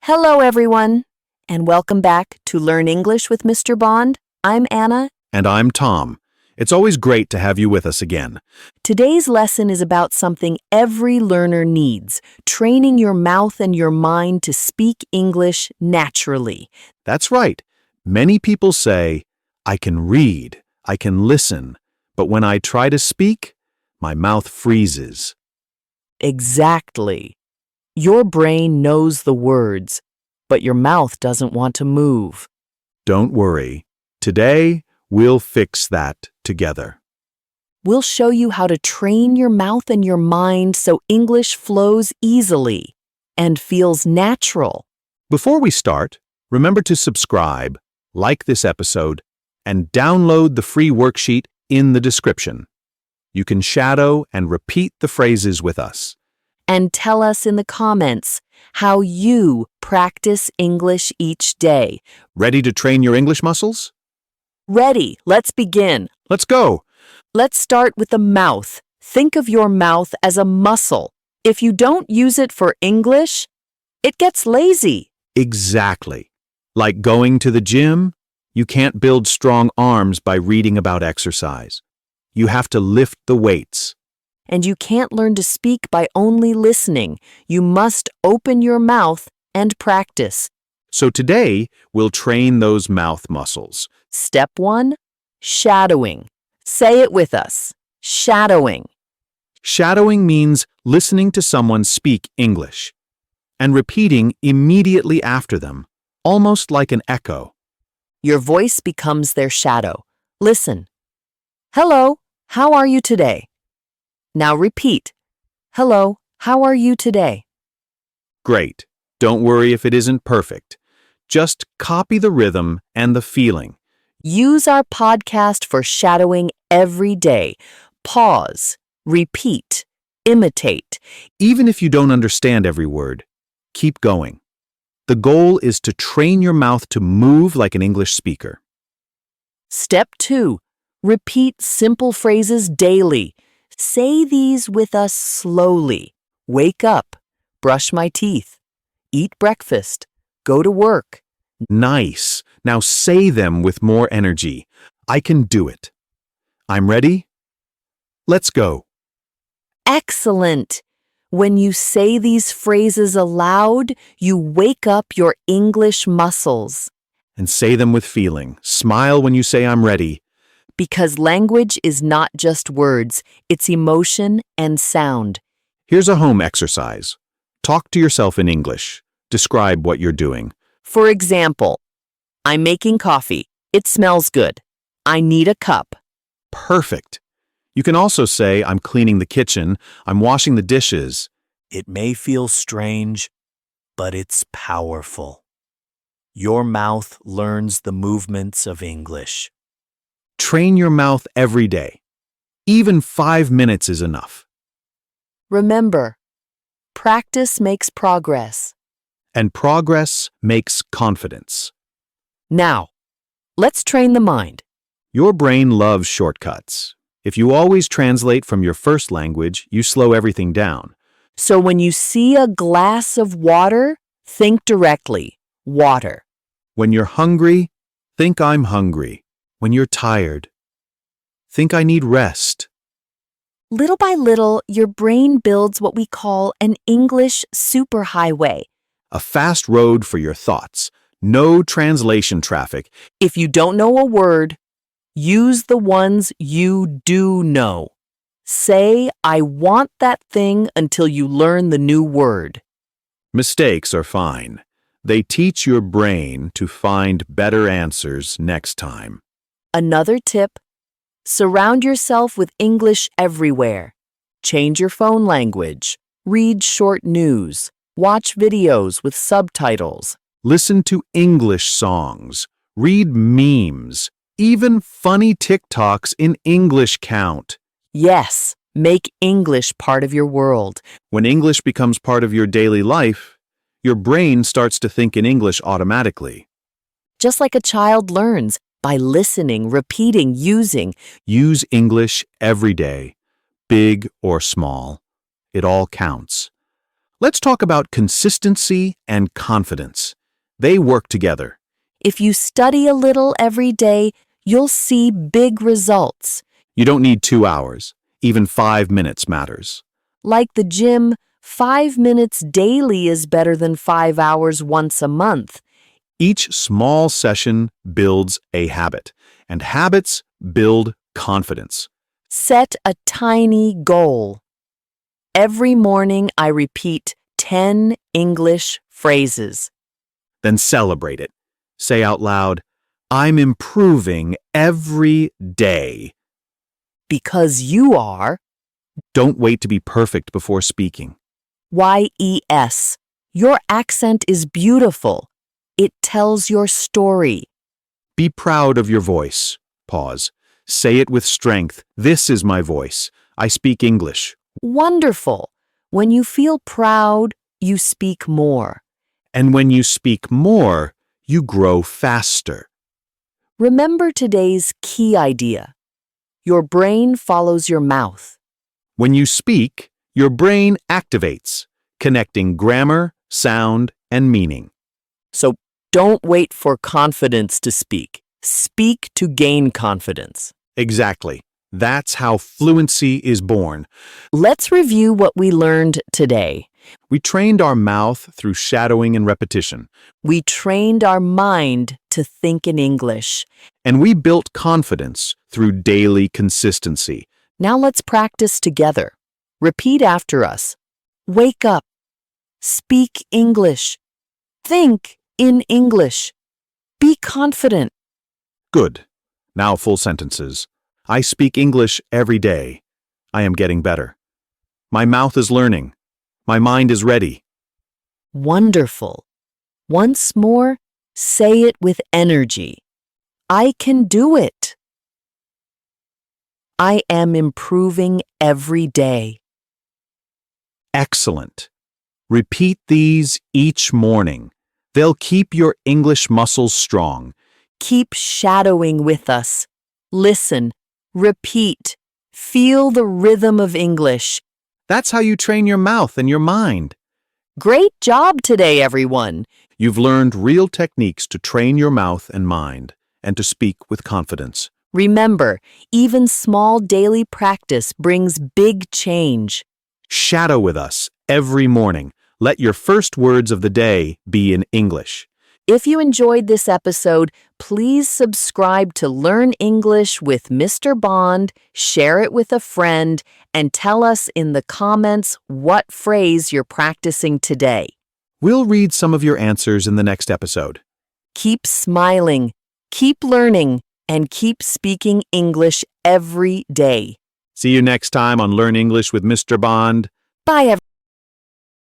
Hello, everyone, and welcome back to Learn English with Mr. Bond. I'm Anna. And I'm Tom. It's always great to have you with us again. Today's lesson is about something every learner needs, training your mouth and your mind to speak English naturally. That's right. Many people say, I can read, I can listen, but when I try to speak, my mouth freezes. Exactly. Your brain knows the words, but your mouth doesn't want to move. Don't worry. Today, we'll fix that together. We'll show you how to train your mouth and your mind so English flows easily and feels natural. Before we start, remember to subscribe, like this episode, and download the free worksheet in the description. You can shadow and repeat the phrases with us. And tell us in the comments how you practice English each day. Ready to train your English muscles? Ready, let's begin. Let's go. Let's start with the mouth. Think of your mouth as a muscle. If you don't use it for English, it gets lazy. Exactly. Like going to the gym, you can't build strong arms by reading about exercise. You have to lift the weights. And you can't learn to speak by only listening. You must open your mouth and practice. So today, we'll train those mouth muscles. Step 1, shadowing. Say it with us. Shadowing. Shadowing means listening to someone speak English and repeating immediately after them, almost like an echo. Your voice becomes their shadow. Listen. Hello, how are you today? Now repeat. Hello, how are you today? Great. Don't worry if it isn't perfect. Just copy the rhythm and the feeling. Use our podcast for shadowing every day. Pause, repeat, imitate. Even if you don't understand every word, keep going. The goal is to train your mouth to move like an English speaker. Step 2, repeat simple phrases daily. Say these with us slowly. Wake up, brush my teeth, eat breakfast, go to work. Nice. Now say them with more energy. I can do it. I'm ready. Let's go. Excellent. When you say these phrases aloud, you wake up your English muscles. And say them with feeling. Smile when you say I'm ready. Because language is not just words, it's emotion and sound. Here's a home exercise. Talk to yourself in English. Describe what you're doing. For example, I'm making coffee. It smells good. I need a cup. Perfect. You can also say, I'm cleaning the kitchen, I'm washing the dishes. It may feel strange, but it's powerful. Your mouth learns the movements of English. Train your mouth every day. Even 5 minutes is enough. Remember, practice makes progress. And progress makes confidence. Now, let's train the mind. Your brain loves shortcuts. If you always translate from your first language, you slow everything down. So when you see a glass of water, think directly, water. When you're hungry, think I'm hungry. When you're tired, think I need rest. Little by little, your brain builds what we call an English superhighway. A fast road for your thoughts. No translation traffic. If you don't know a word, use the ones you do know. Say, I want that thing until you learn the new word. Mistakes are fine. They teach your brain to find better answers next time. Another tip, surround yourself with English everywhere. Change your phone language. Read short news. Watch videos with subtitles. Listen to English songs. Read memes. Even funny TikToks in English count. Yes, make English part of your world. When English becomes part of your daily life, your brain starts to think in English automatically. Just like a child learns, by listening, repeating, using. Use English every day, big or small. It all counts. Let's talk about consistency and confidence. They work together. If you study a little every day, you'll see big results. You don't need 2 hours. Even 5 minutes matters. Like the gym, 5 minutes daily is better than 5 hours once a month. Each small session builds a habit, and habits build confidence. Set a tiny goal. Every morning I repeat 10 English phrases. Then celebrate it. Say out loud, I'm improving every day. Because you are. Don't wait to be perfect before speaking. YES. Your accent is beautiful. It tells your story. Be proud of your voice. Pause. Say it with strength. This is my voice. I speak English. Wonderful. When you feel proud, you speak more. And when you speak more, you grow faster. Remember today's key idea. Your brain follows your mouth. When you speak, your brain activates, connecting grammar, sound, and meaning. So don't wait for confidence to speak. Speak to gain confidence. Exactly. That's how fluency is born. Let's review what we learned today. We trained our mouth through shadowing and repetition. We trained our mind to think in English. And we built confidence through daily consistency. Now let's practice together. Repeat after us. Wake up. Speak English. Think in English. Be confident. Good. Now full sentences. I speak English every day. I am getting better. My mouth is learning. My mind is ready. Wonderful. Once more, say it with energy. I can do it. I am improving every day. Excellent. Repeat these each morning. They'll keep your English muscles strong. Keep shadowing with us. Listen, repeat, feel the rhythm of English. That's how you train your mouth and your mind. Great job today, everyone. You've learned real techniques to train your mouth and mind and to speak with confidence. Remember, even small daily practice brings big change. Shadow with us every morning. Let your first words of the day be in English. If you enjoyed this episode, please subscribe to Learn English with Mr. Bond, share it with a friend, and tell us in the comments what phrase you're practicing today. We'll read some of your answers in the next episode. Keep smiling, keep learning, and keep speaking English every day. See you next time on Learn English with Mr. Bond. Bye, everyone.